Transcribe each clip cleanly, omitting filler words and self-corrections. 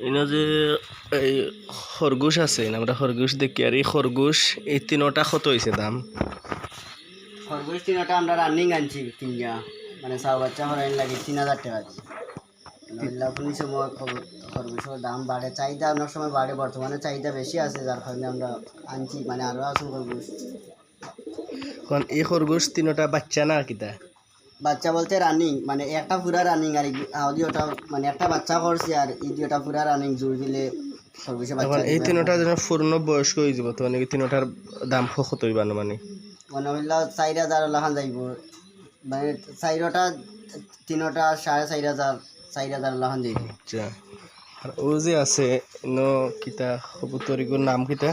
ইনো যে এই খরগোশ আছে আমরা খরগোশ দেখি আর এই খরগোশ এই তিনোটা কত হয়েছে দাম? খরগোশ তিনটা আমরা রানিং আনছি কিনিয়া, মানে চাও বাচ্চা হরাইন লাগে 3000 টাকা। নইলে কোনো সময় খরগোশের দাম বাড়ে, চাহিদা অনেক সময় বাড়ে, বর্তমানে চাহিদা বেশি আছে যার কারণে আমরা আনছি, মানে আরও আছে খরগোশ। কারণ এই খরগোশ তিনোটা বাচ্চা না কিতা? বাচ্চা বলতে রানিং, মানে একটা পুরা রানিং আর ওটা মানে একটা বাচ্চা করছে আর এই দুটা পুরা রানিং জোর দিলে খরগোশের বাচ্চা এখন এই তিনোটা যেন পূর্ণ বয়স্ক হয়ে যাব তো এই তিনোটার দাম কত হইব মানে? মনে হইল 4000 লাখান যাইব, মানে চাইরটা তিনোটা 4500 4000 লাখান যাইব। আচ্ছা, আর ও যে আছে ইনো কিতা কবুতর এগুলোর নাম কিতা?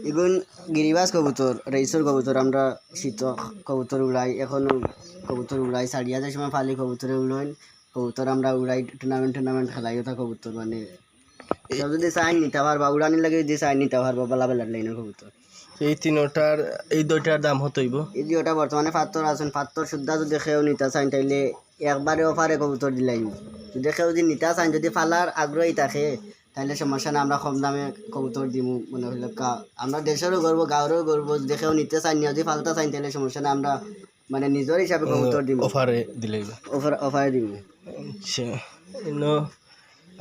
এগুন গিরিবাজ কবুতর, রেইসর কবুতর। আমরা শীত কবুতর উড়াই, এখনও কবুতর উড়াই, সারিয়া যে সময় ফালি কবুতরে উড়াই, কবুতর আমরা উড়াই, টুর্নামেন্ট খেলাই ওটা কবুতর। মানে কেউ যদি চাই নিতে পারবা, উড়ানি লাগে যদি চাই নিতে পারবা, বেলা বেলার লাইনের কবুতর। এই তিনোটার এই দুইটার দাম কত হইব? এই যে ওটা বর্তমানে 500 আছেন, 500 সুদ্ধা যদি কেউ নিতে চান তাইলে একবারে অফারে কবুতর দিলাইম। যদি কেউ যদি নিতে চান, যদি ফালার আগ্রহী থাকে তাহলে সমস্যা না, আমরা কম দামে কবুতর দিব। মনে হইল আমরা দেশেরও গর্ব, গাঁওরও গর্ব। যদি কেউ নিতে চান, যদি ফালতে চান তাহলে সমস্যা না, আমরা মানে নিজের হিসাবে কবুতর দিব, অফারে দিলেই। অফারে দিব। আচ্ছা, ইনো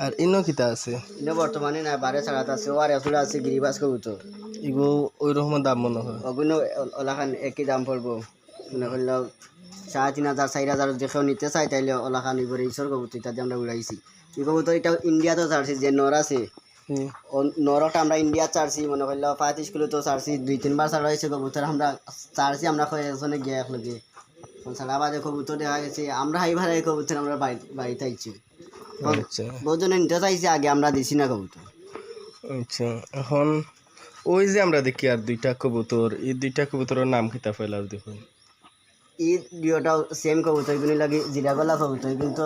আর ইনো কিতা আছে? এটা বর্তমানে না, বারে ছাড়াতে আছে, ও আর এগুলো আছে গিরিবাজ কবুতর। এগো ওই রকম দাম মনে হয়? ওগুলো ওলাখান একই দাম পড়বো, মনে করলেও 3500 4000 যদি কেউ নিতে চাই তাইলে ওলাখান এবার ঈশ্বর কবুতর ইত্যাদি আমরা উড়াইছি। এই কবুতর এটা ইন্ডিয়াতেও ছাড়ছি, যে নর আছে নরটা আমরা ইন্ডিয়া ছাড়ছি, মনে করলে 35 কিলো তো ছাড়ছি, 2-3 বার ছাড়া হয়েছে কবুতর আমরা ছাড়ছি। আমরা কয়েকজনে গিয়ে একলগে ছাড়া বাদে কবুতর দেখা গেছে আমরা হাইবার কবুতর আমরা বাড়িতে আইছি। আচ্ছা বহুজনে নিতে চাইছে, আগে আমরা দিছি না কবুতর। আচ্ছা, এখন ওই যে আমরা দেখি আর দুইটা কবুতর, এই দুইটা কবুতরের নাম কিতা ফেলার দেখুন? এই দুটাও সেম কবুতর, এগুলি লাগে জিরাগলা কবুতর, কিন্তু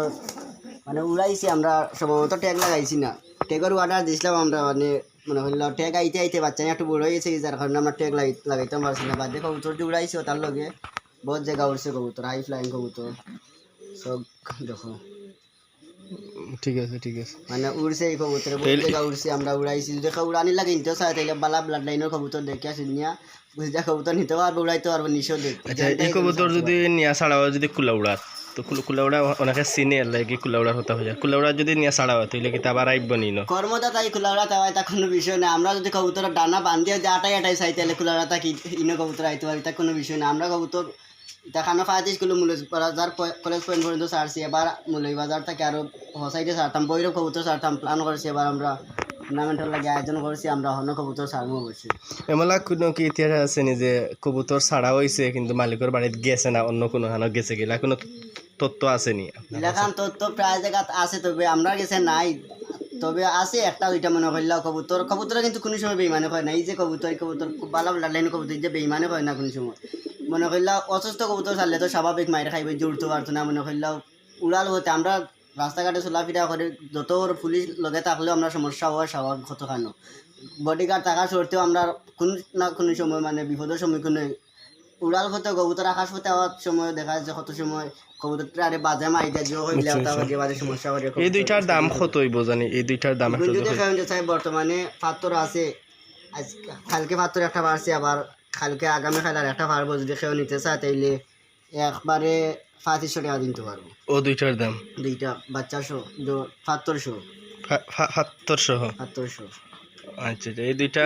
মানে উড়াইছি আমরা সম্ভবত ট্যাগ লাগাইছি না। ট্যাগের অর্ডার দিয়েছিলাম আমরা, মানে মনে হইল ট্যাগ আইতে আইতে বাচ্চা একটু বড় হয়েছে, যার কারণে আমরা ট্যাগ লাগাইতাম পারছি না। বাদে কবুতর যে উড়াইছি তার লগে বহুত জায়গা উড়ছে কবুতর, হাই ফ্লাইং কবুতর সব দেখো। ঠিক আছে ঠিক আছে, মানে উড়ছে এই কবুতরে বহুত জায়গা উড়ছে, আমরা উড়াইছি। যদি কেউ উড়ানি লাগে নিতে চায় তাইলে বালা ব্লাড লাইনের কবুতর দেখে আসি নিয়া বুঝতে কবুতর নিতে পারবো, উড়াইতে পারবো নিশ্চয় দেখ। আচ্ছা এই কবুতর যদি নিয়া ছাড়া হয়, যদি কুলা উড়াত তো কুলা উড়া অনেকে চিনে লাগে, কুলা উড়ার হতা হয়ে যায়। কুলা উড়া যদি নিয়া ছাড়া হয় তাহলে কি আবার আইব নি? কর্মটা তাই খোলাওড়া তাই তা কোনো বিষয় না। আমরা যদি কবুতরের ডানা বান্ধিয়ে যে আটাই চাই তাহলে খোলাওড়া তা কি ইনো কবুতর আইতে পারি, তা কোনো বিষয় না। আমরা কবুতর দেখানো 35 কিলো মূল্য বাজার কলেজ পয়েন্ট পর্যন্ত ছাড়ছি, এবার মূল্য বাজার থেকে আরও হসাইটে ছাড়তাম, বৈরব কবুতর ছাড়তাম, প্ল্যান করছি। এবার আমরা টুর্নামেন্টের লাগে আয়োজন করছি, আমরা অন্য কবুতর ছাড়বো অবশ্যই। এমলা কোনো কি ইতিহাস আছে নি যে কবুতর ছাড়া হয়েছে কিন্তু মালিকের বাড়িতে গেছে না, অন্য কোনো হানো গেছে গেলা কোনো তথ্য আছে নি? এলাকান তথ্য প্রায় জায়গা আছে, তবে আমরা গেছে নাই। তবে আছে একটা দুইটা মনে করলেও কবুতর কিন্তু কোনো সময় বেইমানে হয় না। এই যে কবুতর খুব ভালো লাইন কবুতর যে বেইমানে হয় না কোনো সময়। মনে করলেও অসুস্থ কবুতর ছাড়লে তো স্বাভাবিক মায়ের খাইবে, জুড়তে পারতো না। মনে করলেও উড়াল হতে আমরা রাস্তাঘাটে চলাফেরা করে যত পুলিশ লগে থাকলেও আমরা সমস্যা হওয়ার স্বাভাবিক কত খানো। বডিগার্ড থাকা সত্ত্বেও আমরা কোন না কোনো সময় মানে বিপদের সম্মুখীন হই। উড়াল হতে কবুতর আকাশ হতে হওয়ার সময় দেখা যাচ্ছে কত সময় কবুতরটা আরে বাজে মাইটা যে হইলে বাজে সমস্যা করে। এই দুইটার দাম কত হইব জানি? এই দুইটার দাম বর্তমানে 500 আছে, কালকে 500 একটা পারছি, আবার কালকে আগামী কাল আর একটা পারবো। যদি কেউ নিতে চায় তাইলে একবারে 3500 টাকা দিতে পারবো। ও দুইটার দাম দুইটা বাচ্চা শো 700 700। আচ্ছা এই দুইটা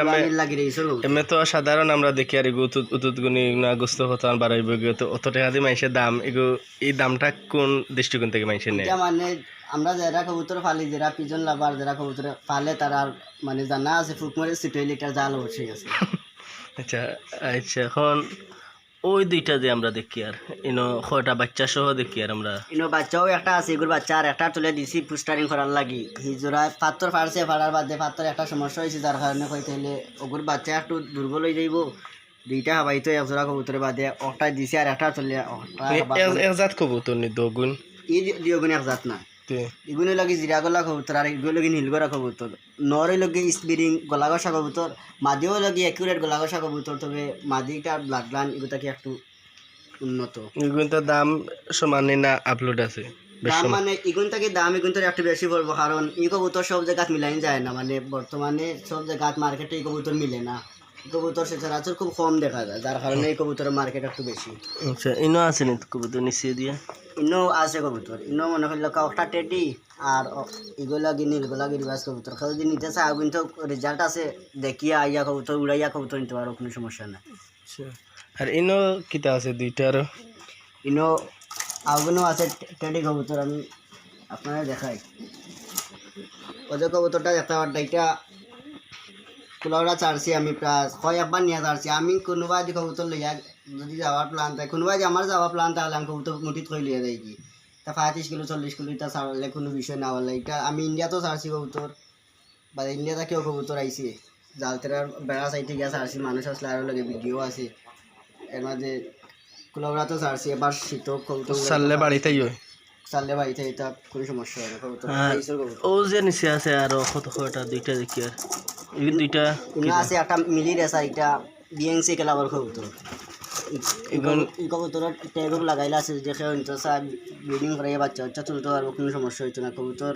এমনি তো সাধারণ আমরা দেখি আর এগু উতুতগুনি গোস্ত হতান বাড়াইব গিয়ে তো অত টাকা দিয়ে মানুষের দাম এগু, এই দামটা কোন দৃষ্টিকোণ থেকে মানুষের নেয়? মানে আমরা যারা কবুতর ফালি, যারা পিজন লাভার, যারা কবুতর ফালে তারা মানে জানা আছে ফুকমারি সিটি লিটার জাল অবশ্যই আছে। আচ্ছা আচ্ছা, এখন ওই দুইটা যে আমরা দেখি আর ইনো কয়টা বাচ্চা সহ দেখি আর আমরা ইনো বাচ্চাও একটা আছে, এগুলো বাচ্চা আর একটা তুলে দিছি পুস্টারিং করার লাগি। হিজোরা 500 ফাড়ছে, ফাড়ার বাদে 500 একটা সমস্যা হয়েছে, যার কারণে কইতে হলে ওগুর বাচ্চা একটু দুর্বল হয়ে যাইব। দুইটা হাবাই তো একজোড়া কবুতরের বাদে একটা দিছি আর একটা চলে একজাত কবুতর নি দগুন এই দিওগুন এক জাত না। এগুলো লাগে জিরা গলা কবুতর আর এগুলো লাগে নীলগড়া কবুতর। নরে লগে স্পিরিং গলা ঘষা কবুতর, মাদিও লগে অ্যাকুরেট গলা ঘষা কবুতর। তবে মাদিটা ব্লাড লাইন এগুলো কি একটু উন্নত। এগুলো দাম সমানে না আপলোড আছে? দাম মানে ইগুন থেকে দাম ইগুন তো একটু বেশি পড়বো, কারণ ই কবুতর সব জায়গাত মিলাই যায় না, মানে বর্তমানে সব জায়গাত মার্কেটে এই কবুতর মিলে না, কবুতর সচরাচর খুব কম দেখা যায়, যার কারণে এই কবুতরের মার্কেট একটু বেশি। আচ্ছা ইনো আছে নি কবুতর নিচে দিয়া? ইনো আছে কবুতর, ইনো মনে করলো একটা টেডি আর এগুলা নীলগুলা গিরিবাজ কবুতর, কেউ যদি নিতে চায় কিন্তু রেজাল্ট আছে, দেখিয়া আইয়া কবুতর উড়াইয়া কবুতর নিতে পারো, কোনো সমস্যা নাই। আচ্ছা আর ইনো কিতা আছে দুইটার? ইনো আগুনও আছে টেডি কবুতর, আমি আপনারা দেখাই। ওদের কবুতরটা দেখতে পারটা এটা কুলাউড়া চারছি, আমি প্রায় একবার নিয়ে চারছি। আমি কোনোবাই যদি কবুতর লইয়া যদি যাওয়ার প্ল্যান থাকে, কোনোবাই যে আমার যাওয়ার প্ল্যান তাহলে আমি কবুতর মুঠিত করে লিয়ে যাই কি তা 35 কিলো 40 কিলো এটা ছাড়লে কোনো বিষয় না বলে। এটা আমি ইন্ডিয়াতেও ছাড়ছি কবুতর, বা ইন্ডিয়া থেকেও কবুতর আইসি, জালতেরার বেড়া সাইডে গিয়ে ছাড়ছি, মানুষ আসলে আরও লাগে, ভিডিও আছে এর মাঝে। কুলাউড়াতেও ছাড়ছি, এবার শীত কবুতর সারলে বাড়িতেই হয়, চাললে বাড়িতে এটা কোনো সমস্যা হয় না। কবুতর ও যে নিচে আছে আরো কত কয়টা দুইটা দেখি আর এই দুইটা ইনো আছে একটা মিলি রেসা, এটা বিএনসি ক্লাবের কবুতর। এই কবুতরের ট্যাগও লাগাইলে আছে, যে কেউ নিতে চায় ব্রিডিং করাইয়া বাচ্চা বাচ্চা তুলতে পারবো, কোনো সমস্যা হইতো না। কবুতর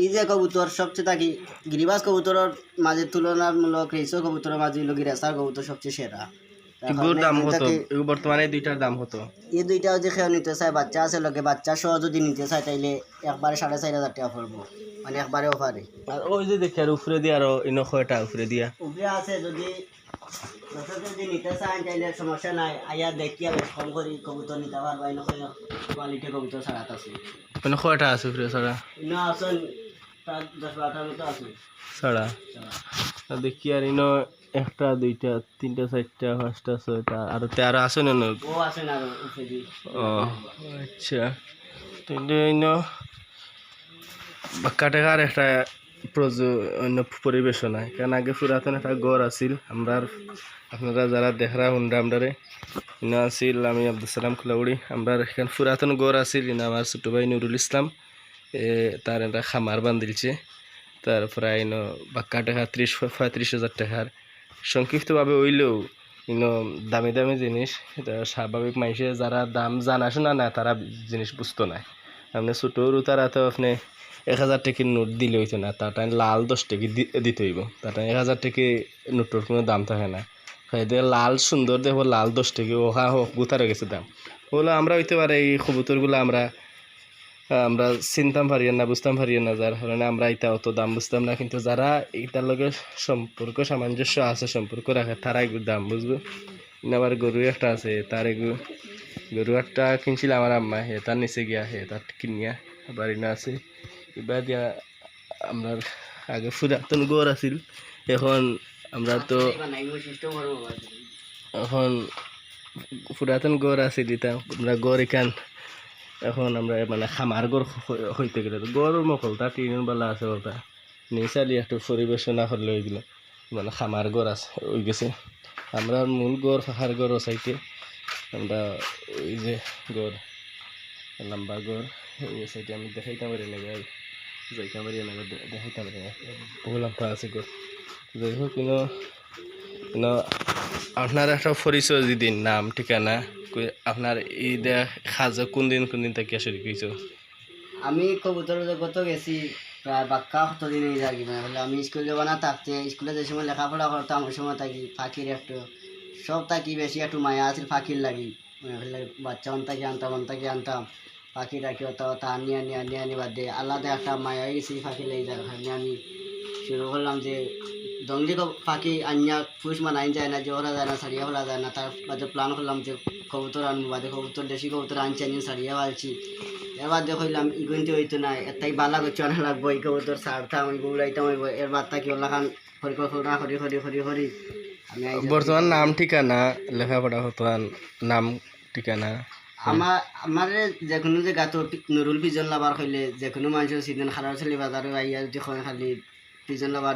এই যে কবুতর সবচেয়ে থাকি গিরিবাজ কবুতরের মাঝে তুলনামূলক রেসো কবুতরের মাঝে লোক রেসার কবুতর সবচেয়ে সেরা। এগুলোর দাম কত? এগুলো বর্তমানে দুইটার দাম কত? এই দুইটাও যে কেউ নিতে চায়, বাচ্চা আছে লোকে বাচ্চা সহ যদি নিতে চায় তাইলে একবারে 4,500 টাকা পড়বো, মানে একবারে অফারে। আর ওই যে দেখি আর উপরে দিয়া আরো ইনো কয়টা উপরে দিয়া উপরে আছে, যদি যদি নিতে চান তাইলে সমস্যা নাই, আইয়া দেখিয়া বেশ কম করি কবুতর নিতে পারবা। ইনো কোয়ালিটি কবুতর ছাড়াত আছে, ইনো কয়টা আছে উপরে ছাড়া? ইনো আছেন প্রায় 10-12টার মতো আছে ছাড়া। আর দেখি আর ইনো একটা দুইটা তিনটা চারটা পাঁচটা ছয়টা আর তেরো আছে না? ও আছে না উপরে দি। ও আচ্ছা, কিন্তু ইনো বাক্কা টাকার একটা অন্য পরিবেশ নাই, কারণ আগে পুরাতন একটা গড় আছিল আমরা, আপনারা যারা দেখরা হুন্ডা আমরারে ইনো আছিল, আমি আব্দুল সালাম খোলাউড়ি, আমরা এখানে পুরাতন গড় আছিল, ইনো আমার ছোটো ভাই নুরুল ইসলাম তার একটা খামার বান্ধিলছে, তার প্রায় ইনো বাক্কা টাকা 30-35 হাজার টাকার। সংক্ষিপ্তভাবে হইলেও ইনো দামি দামি জিনিস, এটা স্বাভাবিক মানুষে যারা দাম জানাশোনা না তারা জিনিস বুঝতো না। আপনি ছোটো তারা তো আপনি 1,000 টাকার নোট দিলে হইতো না, তার টাইম লাল 10 টাকা দিতে হইব, তার টাইম 1,000 টাকা নোটের কোনো দাম থাকে না। লাল সুন্দর দেখবো লাল 10 টাকা ওহা হোক গুতারে গেছে দাম। ওগুলো আমরা হইতে পারে এই কবুতরগুলো আমরা চিনতাম পারি না, বুঝতাম পারি না, যার কারণে আমরা এটা অত দাম বুঝতাম না, কিন্তু যারা এটার লগে সম্পর্ক সামঞ্জস্য আছে, সম্পর্ক রাখে, তারা এগুলো দাম বুঝবো। আবার গরু একটা আছে, তার এগুলো গরু একটা কিনছিল আমার আম্মা, তার নিচে গিয়া তার কিনিয়া আবার ইনা আছে। এবার দিয়া আমরা আগে পুরাতন গড় আছিল, এখন আমরা তো এখন পুরাতন গড় আছিল, এটা আমরা গড় এখান এখন আমরা মানে খামার গড় হইতে গেলে গড়ের মকল তা টিনের বেলা আছে বলতা নিচালি একটু পরিবেশনা করলে ওইগুলো মানে খামার গড় আছে ওই গেছে। আমরা মূল গড় ফাঁকার গড় সাইটে আমরা ওই যে গড় লম্বা গড় ওই সাইডে আমি দেখাইতাম পারি না, যাইতাম পারি না, দেখাইতাম পারি না, বহু লম্বা আছে গড়। যাই হোক কিন্তু আপনার একটা পরিচয় দিদিন নাম ঠিকানা আপনার এই খাজা কোন দিন থেকে শুরু করেছো? আমি কবুতর জগত গেছি প্রায় বাক্কা কতদিন এই যাই, মানে আমি স্কুল যাবো না থাকতে, স্কুলে যে সময় লেখাপড়া করতাম ওই সময় থাকি পাখির একটু সব থাকি বেশি একটু মায়া আছিল পাখির লাগি, বাচ্চা আনতাম পাখি রাখি হতো তা আনি বাদ দিয়ে আলাদা একটা মায়া হয়ে গেছি পাখি লেগে যার কারণে আমি শুরু করলাম যে দঙ্গি পাখি আনিয়া ফুস মানাই যায় না, যে ওরা যায় না, ছাড়িয়া ফেলা যায় না, তার বাদে প্ল্যান করলাম যে কবুতর আনবো, বাদে কবুতর দেশি কবুতর আনছি ছাড়িয়া ফেলছি। এবার দেখলাম ইগুনতে হইতো না, এটাই বালা করছে আনা লাগবো, এই কবুতর ছাড়তাম ওই উড়াইতাম হইব, এর বাদ থাকি ওলাখান পরিকল্পনা করি আমি বর্তমান নাম ঠিকানা লেখাপড়া হতো নাম ঠিকানা আমার যে কোনো জায়গা তো নুরুল পিজন লাভার হইলে যে কোনো মানুষের সিজন খারাপ ছেলে বাজারে আইয়া যদি হয় খালি পিজন লাভার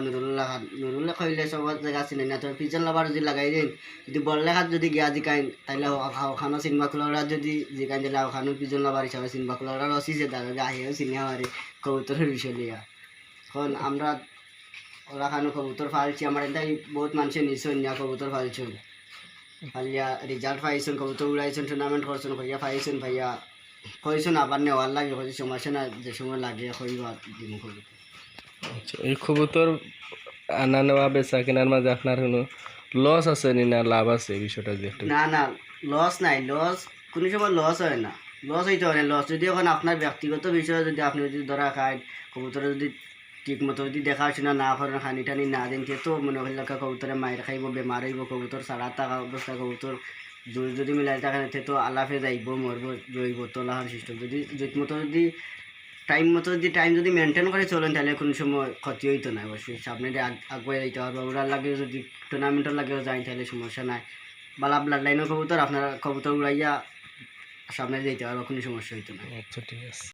নুরুল হইলে সব জায়গা চিনে না, তবে পিজন লাভার যদি লাগাই দিন যদি বড়লেখাত যদি গিয়া জিকাইন তাইলে ওখানো চিনবা খোলা যদি জিকাইন দিলে ওখানো পিজন লাভার হিসাবে চিনবা খোলা অসিছে দাদা আহিও চিনে আমারে কবুতরের বিষয় লিয়া। এখন আমরা ওখানো কবুতর ফালছি, আমার এটাই বহুত মানুষের নিশ্চয় নিয়া কবুতর ফালছুন, ফালিয়া রেজাল্ট পাইছেন, কবুতর উড়াইছেন, টুর্নামেন্ট করছেন ভাইয়া পাইছেন, ভাইয়া কইছো না আবার নেওয়ার লাগে কইছি সমস্যা না যে সময় লাগে কইবা দিন কবুতর। আচ্ছা, এই কবুতর আনা নেওয়া বেচা কেনার মাঝে আপনার কোনো লস আছে নি না লাভ আছে এই বিষয়টা যে একটু না না লস নাই, লস কোনো সময় লস হয় না, লস হইতে পারে লস যদি এখন আপনার ব্যক্তিগত বিষয়ে যদি আপনি যদি ধরা খায় কবুতরে যদি ঠিক মতো যদি দেখাশোনা না করেন খানি টানি না দেন তো মনে হইল কবুতরে মায়ের খাইব বেমার হইব কবুতর সারা থাকা অবস্থা কবুতর যদি মিলাই থাকেন তো আলাফে যাইব মরব জৈব তোলাহার সিস্টেম যদি ঠিক মতো যদি টাইম যদি মেনটেন করে চলেন তাহলে কোনো সময় ক্ষতি হইতো না। অবশ্যই সামনে দিয়ে আগুয়ে যাইতে পারবো, ওরার লাগে যদি টুর্নামেন্টের লাগেও যাই তাহলে সমস্যা নাই। বালা ব্লাড লাইনের কবুতর আপনারা কবুতর উড়াইয়া সামনে যেতে পারবো, কোনো সমস্যা হইতো না। আচ্ছা ঠিক আছে।